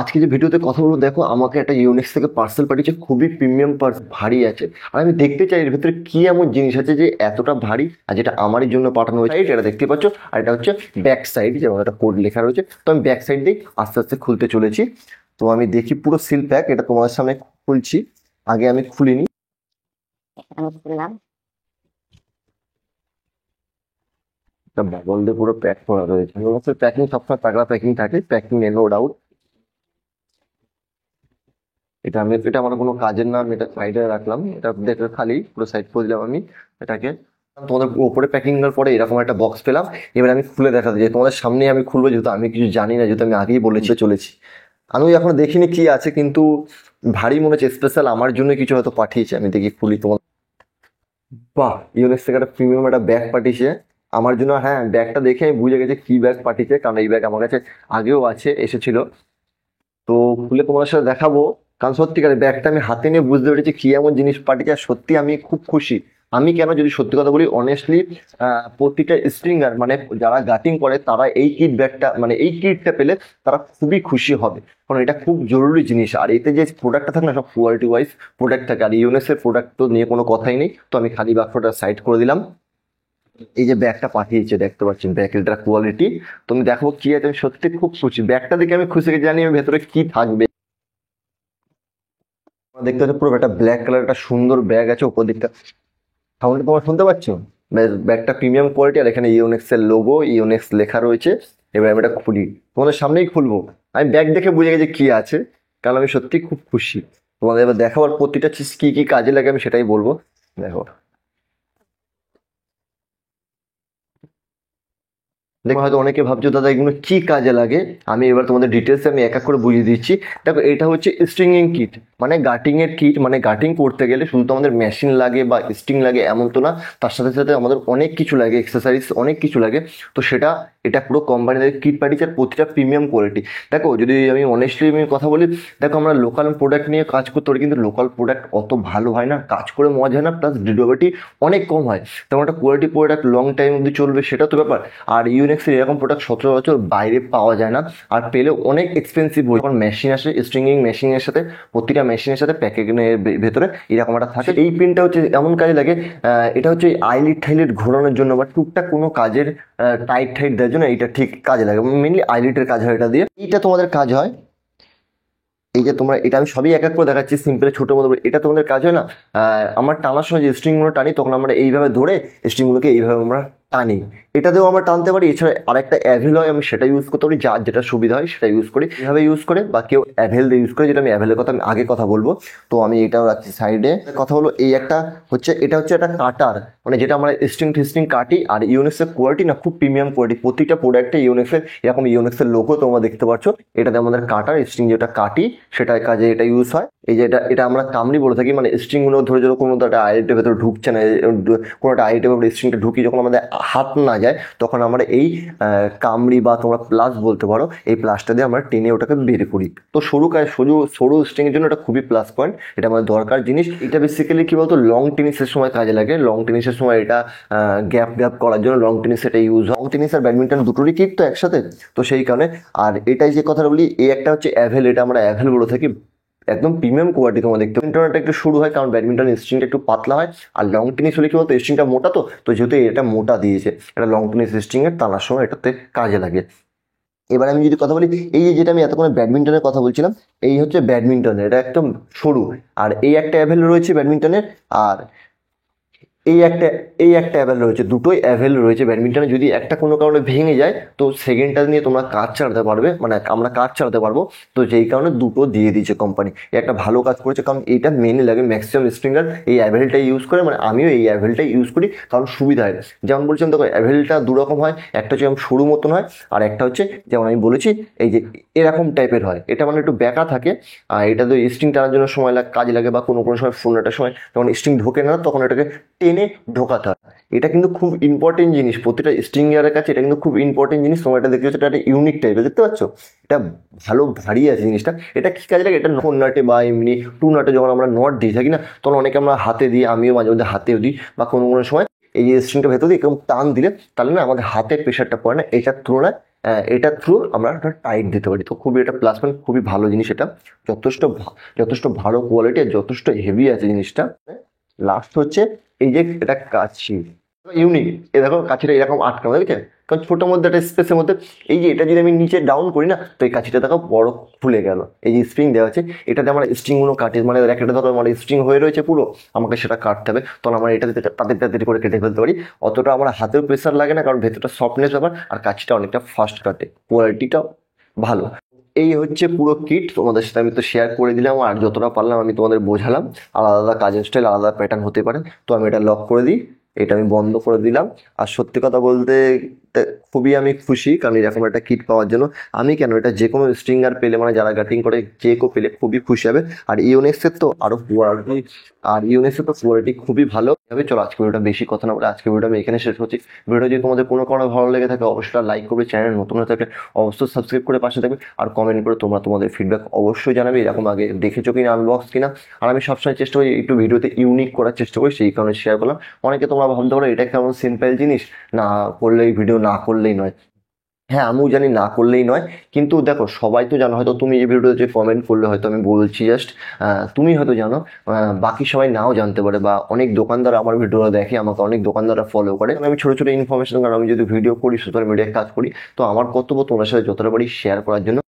আজকে যে ভিডিওতে কথা বলবো, দেখো আমাকে একটা ইউনিক্স থেকে পার্সেল পাঠিয়েছে, খুবই প্রিমিয়াম ভারী আছে। আর আমি দেখতে চাই এর ভিতরে কি এমন জিনিস আছে যে এতটা ভারী, আর যেটা আমারই জন্য পাঠানো হয়েছে। এটা দেখতে পাচ্ছ, আর এটা হচ্ছে ব্যাক সাইড, যেমন একটা কোড লেখা রয়েছে। তো আমি ব্যাক সাইড দিয়ে আস্তে আস্তে খুলতে চলেছি। তো আমি দেখি পুরো সিল প্যাক, এটা তোমাদের সামনে খুলছি। আগে আমি খুলিনি। আমি খুললাম। একটা বাবল দিয়ে পুরো প্যাক করা রয়েছে। প্যাকিং সবসময় তাগড়া প্যাকিং থাকে, প্যাকিং নো ডাউট। এটা আমার কোনো কাজের না, আমি এটা সাইডে রাখলাম। এটা দেখে খালি পুরো সাইড করে দিলাম আমি এটাকে। তোমাদের উপরে প্যাকিং এর পরে এরকম একটা বক্স পেলাম। এবার আমি খুলে দেখাতে চাই তোমাদের সামনে, আমি খুলবো যেহেতু আমি কিছু জানি না, যেহেতু আমি আগেই বলেছি চলেছি। আমি এখনো দেখিনি কি আছে, কিন্তু ভারী মনে হচ্ছে, স্পেশাল আমার জন্য কিছু হয়তো পাঠিয়েছে। আমি দেখি খুলি তোমার। বাহ, ইউনেক্স থেকে একটা প্রিমিয়াম একটা ব্যাগ পাঠিয়েছে আমার জন্য। হ্যাঁ, ব্যাগটা দেখে আমি বুঝে গেছি কি ব্যাগ পাঠিয়েছে, কারণ এই ব্যাগ আমার কাছে আগেও আছে, এসেছিল। তো খুলে তোমাদের সাথে দেখাবো। কারণ সত্যিকারের ব্যাগটা আমি হাতে নিয়ে বুঝতে পেরেছি কি এমন জিনিস পাঠিয়েছে, আর সত্যি আমি খুব খুশি। আমি কেন, যদি সত্যি কথা বলি অনেস্টলি, প্রতিটা স্ট্রিঙ্গার মানে যারা গাটিং করে তারা এই কিট ব্যাগটা মানে এই কিটটা পেলে তারা খুবই খুশি হবে। কারণ এটা খুব জরুরি জিনিস, আর এতে যে প্রোডাক্টটা থাকে না, সব কোয়ালিটি ওয়াইজ প্রোডাক্ট থাকে। আর ইউনেসের প্রোডাক্ট তো নিয়ে কোনো কথাই নেই। তো আমি খালি বাক্সটা সাইড করে দিলাম। এই যে ব্যাগটা পাঠিয়েছে দেখতে পাচ্ছেন, ব্যাগটার কোয়ালিটি তুমি দেখো কি আছে। আমি সত্যি খুব খুশি, ব্যাগটা দেখে আমি খুশি, জানি আমি ভেতরে কি থাকবে। দেখতে পাচ্ছ পুরো একটা ব্ল্যাক কালার একটা সুন্দর ব্যাগ আছে উপর দিকটা। সাউন্ড তোমার শুনতে পাচ্ছ? ব্যাগটা প্রিমিয়াম কোয়ালিটি, আর এখানে ইউনেক্স এর লোগো, ইউনেক্স লেখা রয়েছে। এবার আমি এটা খুলি, তোমাদের সামনেই খুলবো। আমি ব্যাগ দেখে বুঝে গেছি কি আছে, কারণ আমি সত্যি খুব খুশি। তোমাদের এবার দেখাবার প্রতিটা চিজ কি কি কাজে লাগে আমি সেটাই বলবো। দেখো, দেখো হয়তো অনেকে ভাবছো দাদা এগুলো কি কাজে লাগে। আমি এবার তোমাদের ডিটেলসে আমি এক এক করে বুঝিয়ে দিচ্ছি। দেখো, এটা হচ্ছে স্ট্রিংইং কিট, মানে গাটিং এর কিট। মানে গাটিং করতে গেলে শুধু তো আমাদের মেশিন লাগে বা স্ট্রিং লাগে এমন তো না, তার সাথে সাথে আমাদের অনেক কিছু লাগে, এক্সারসাইজ অনেক কিছু লাগে। তো সেটা, এটা পুরো কোম্পানিদের কিট পাঠিয়েছে, আর প্রতিটা প্রিমিয়াম কোয়ালিটি। দেখো যদি আমি অনেস্টলি আমি কথা বলি, দেখো আমরা লোকাল প্রোডাক্ট নিয়ে কাজ করতে পারি, কিন্তু লোকাল প্রোডাক্ট অত ভালো হয় না, কাজ করে মজা হয় না, প্লাস ডিউরেবিলিটি অনেক কম হয়। তেমন একটা কোয়ালিটি প্রোডাক্ট লং টাইম অবধি চলবে সেটা তো ব্যাপার। আর ইউনেক্সের এরকম প্রোডাক্ট সচরাচর বাইরে পাওয়া যায় না, আর পেলে অনেক এক্সপেন্সিভ হয়। যখন মেশিন আসে, স্ট্রিংইং মেশিনের সাথে, প্রতিটা মেশিনের সাথে প্যাকেজিংয়ের ভেতরে এরকম একটা থাকে। এই পিনটা হচ্ছে এমন কাজে লাগে, এটা হচ্ছে আইলিট টাইলিট ঘোরানোর জন্য বা টুকটাক কোনো কাজের টাইট টাইট দেওয়ার জন্য এটা ঠিক কাজে লাগে। মেনলি আইলিটের কাজ হয় এটা দিয়ে। এইটা তোমাদের কাজ হয়, এই যে তোমরা, এটা আমি সবই এক এক করে দেখাচ্ছি সিম্পল ছোট মতো করে। এটা তোমাদের কাজ হয় না, আমার টানার সময় যে স্ট্রিং গুলো টানি, তখন আমরা এইভাবে ধরে স্ট্রিং গুলোকে এইভাবে আমরা টানি। এটাতেও আমরা টানতে পারি। এছাড়া আরেকটা অ্যাভেল হয়, আমি সেটা ইউজ করতে পারি, যার যেটা সুবিধা হয় সেটা ইউজ করি। এভাবে ইউজ করে, বা কেউ অ্যাভেল দিয়ে ইউজ করে, যেটা আমি অ্যাভেলের কথা আমি আগে কথা বলবো। তো আমি এটাও রাখছি সাইডে। কথা হলো এই একটা হচ্ছে, এটা হচ্ছে একটা কাটার, মানে যেটা আমরা স্ট্রিং টিস্ট্রিং কাটি। আর ইউনেক্সের কোয়ালিটি না খুব প্রিমিয়াম কোয়ালিটি, প্রতিটা প্রোডাক্টে ইউনেক্সের এরকম ইউনেক্সের লোগো তোমরা দেখতে পাচ্ছ। এটাতে আমাদের কাটার স্ট্রিং যেটা কাটি সেটার কাজে এটা ইউজ হয়। এই যে এটা এটা আমরা কামড়ি বলে থাকি, মানে স্ট্রিং গুলো ধরে যখন কোনো একটা আইলেটের ভেতরে ঢুকছে না, কোনো একটা আইলেটের ভেতরে স্ট্রিংটা ঢুকি যখন আমাদের হাত না যায়, তখন আমরা এই কামড়ি বা তোমরা প্লাস বলতে পারো, এই প্লাসটা দিয়ে আমরা টেনে ওটাকে বের করি। তো সরু কাজ, সরু সরু স্ট্রিং এর জন্য এটা খুবই প্লাস পয়েন্ট, এটা আমাদের দরকার জিনিস। এটা বেসিক্যালি কি বলতো, লং টেনিসের সময় কাজে লাগে। লং টেনিসের সময় এটা গ্যাপ গ্যাপ করার জন্য লং টেনিস এটা ইউজ হয়। লং টেনিস আর ব্যাডমিন্টন দুটোরই কিট তো একসাথে, তো সেই কারণে। আর এটাই যে কথাটা বলি, এই একটা হচ্ছে অ্যাভেল, এটা আমরা অ্যাভেল বলে থাকি। একদম প্রিমিয়াম কোয়ালিটি তোমার দেখতে। ব্যাডমিন্টনটা একটু শুরু হয়, কারণ ব্যাডমিন্টন স্ট্রিংটা একটু পাতলা হয়। আর লং টেনিস হলে কি বলতো, স্ট্রিংটা মোটা, তো যেহেতু এটা মোটা দিয়েছে, এটা লং টেনিস স্ট্রিং এর টানার সময় এটাতে কাজে লাগে। এবার আমি যদি কথা বলি, এই যে যেটা আমি এতক্ষণ ব্যাডমিন্টনের কথা বলছিলাম, এই হচ্ছে ব্যাডমিন্টনের, এটা একদম সরু। আর এই একটা অ্যাভেল রয়েছে ব্যাডমিন্টনের। আর এই একটা এই একটা অ্যাভেল রয়েছে, দুটোই অ্যাভেল রয়েছে ব্যাডমিন্টনে। যদি একটা কোনো কারণে ভেঙে যায়, তো সেকেন্ডটা নিয়ে তোমরা কাজ চালাতে পারবে, মানে আমরা কাজ চালাতে পারবো। তো যেই কারণে দুটো দিয়ে দিয়েছে কোম্পানি, একটা ভালো কাজ করেছে। কারণ এইটা মেনলি লাগে ম্যাক্সিমাম স্ট্রিঙ্গার এই অ্যাভেলটাই ইউজ করে, মানে আমিও এই অ্যাভেলটাই ইউজ করি, কারণ সুবিধা হয়। যেমন বলছিলাম, দেখো অ্যাভেলটা দু রকম হয়, একটা হচ্ছে যেমন সরু মতন হয়, আর একটা হচ্ছে যেমন আমি বলেছি এই যে এরকম টাইপের হয়। এটা মানে একটু ব্যাকা থাকে, আর এটা তো স্ট্রিং টানার জন্য সময় কাজে লাগে, বা কোনো কোনো সময় ফোন একটা সময় যখন স্ট্রিং ঢোকে না, তখন এটাকে টেনে ঢোকাতে হয়। এটা কিন্তু খুব ইম্পর্টেন্ট জিনিস প্রতিটা স্ট্রিঙ্গারের কাছে, এটা কিন্তু খুব ইম্পর্টেন্ট জিনিস। তোমরা এটা দেখতে পাচ্ছ, এটা একটা ইউনিক টাইপের, দেখতে পাচ্ছ? এটা ভালো ভারী আছে জিনিসটা। এটা কি কাজে লাগে, এটা ফোর নাটে বা এমনি টু নাটে যখন আমরা নট দিয়ে থাকি না, তখন অনেকে আমরা হাতে দিই, আমিও মাঝে মধ্যে হাতেও দিই, বা কোনো কোনো সময় এই যে স্ট্রিংটা ভেতর দিয়ে এরকম টান দিলে, তাহলে না আমাদের হাতের প্রেশারটা পড়ে না, এটার তুলনায় এটার থ্রু আমরা একটা টাইট দিতে পারি। তো খুবই এটা প্লাস পয়েন্ট, খুবই ভালো জিনিস এটা, যথেষ্ট ভালো কোয়ালিটি আর যথেষ্ট হেভি আছে জিনিসটা। লাস্ট হচ্ছে এই যে এটা কাছি, ইউনিক। এ দেখো কাছিটা এরকম আটকানো, দেখেছেন? কারণ ছোটোর মধ্যে একটা স্পেসের মধ্যে এই যে এটা যদি আমি নিচে ডাউন করি না, তো এই কাছিটা দেখো বড় খুলে গেল। এই যে স্প্রিং দেওয়া আছে, এটাতে আমার স্ট্রিংগুলো কাটে, মানে একটা ধরো আমার স্ট্রিং হয়ে রয়েছে পুরো, আমাকে সেটা কাটতে হবে, তখন আমার এটাতে তাদের করে কেটে ফেলতে পারি। অতটা আমার হাতেও প্রেশার লাগে না, কারণ ভেতরটা সফটনেস ব্যাপার, আর কাছিটা অনেকটা ফাস্ট কাটে, কোয়ালিটিটাও ভালো। এই হচ্ছে পুরো কিট, তোমাদের সাথে আমি তো শেয়ার করে দিলাম, আর যতটা পারলাম আমি তোমাদের বোঝালাম। আলাদা আলাদা কাজের স্টাইল, আলাদা প্যাটার্ন হতে পারে। তো আমি এটা লক করে দিই, এটা আমি বন্ধ করে দিলাম। আর সত্যি কথা বলতে খুবই আমি খুশি, কারণ এরকম একটা কিট পাওয়ার জন্য। আমি কেন, এটা যে কোনো স্ট্রিঙ্গার পেলে, মানে যারা গাটিং করে যে কেউ পেলে খুবই খুশি হবে। আর ইউনেক্সের তো আরো কোয়ালিটি খুবই ভালো হবে। চলো আজকে ভিডিওটা বেশি কথা না বলে আজকে ভিডিওটা আমি এখানে শেষ করছি। ভিডিও যদি তোমাদের কোনো কারণে ভালো লেগে থাকে অবশ্যই লাইক করবে, চ্যানেল নতুন হয়ে থাকলে অবশ্যই সাবস্ক্রাইব করে পাশে থাকবে, আর কমেন্ট করে তোমরা তোমাদের ফিডব্যাক অবশ্যই জানাবে, এরকম আগে দেখেছো কিনা আনবক্স কিনা। আর আমি সবসময় চেষ্টা করি একটু ভিডিওতে ইউনিক করার চেষ্টা করি, সেই কারণে শেয়ার করলাম। অনেকে তোমরা ভাবতে পারো এটা কেমন সিম্পল জিনিস, না করলেই ভিডিও না করলেই নয়। হ্যাঁ, আমিও জানি না করলেই নয়, কিন্তু দেখো সবাই তো জানো, হয়তো তুমি এই ভিডিওতে যে কমেন্ট করলে হয়তো আমি বলছি জাস্ট, তুমি হয়তো জানো, বাকি সবাই নাও জানতে পারে। বা অনেক দোকানদার আমার ভিডিও দেখে, আমাকে অনেক দোকানদাররা ফলো করে। আমি ছোটো ছোটো ইনফরমেশন, কারণ আমি যদি ভিডিও করি, সোশ্যাল মিডিয়ায় কাজ করি, তো আমার কর্তব্য তোমার সাথে যতটা পারি শেয়ার করার জন্য।